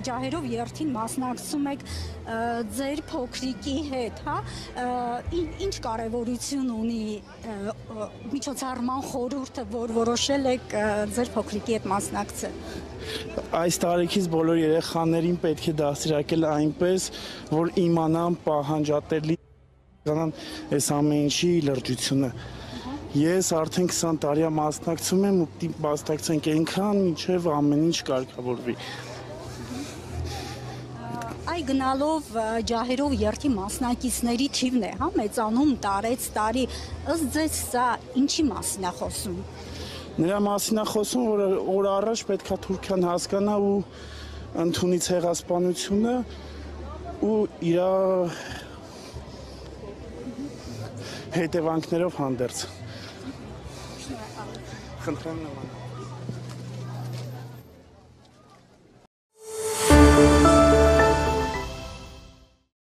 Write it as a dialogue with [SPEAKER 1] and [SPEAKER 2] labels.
[SPEAKER 1] ջահերով երթին մասնակցում եք ձեր փոքրիկի հետ, հա, ինչ կարևորություն ունի միջոցառման խորհուրդը, որ որոշել եք ձեր փոքրիկի հետ մասնակցել։
[SPEAKER 2] Այս տարիքից բոլոր երեխաներին պետք է դաստիարակել այնպես, որ իմանան պահանջատելի այս ամեն ինչի լրջությունը։ Ես արդեն 20 տարի մասնակցում եմ ու պիտի մասնակցենք այնքան, մինչև ամեն ինչ կարգավորվի։
[SPEAKER 1] Այ գնալով ջահերով երթի մասնակիցների թիվն է, հա, մեծանում տարեց տարի, ըստ ձեզ սա ինչի մասին է խոսում։
[SPEAKER 2] Նրա մասին է խոսում, որ օր առաջ պետք է Թուրքիան հասկանա ու ընդունի ցեղասպանությունը ու իր հետևանքներով հանդերձ։ Խնդրեմ նման։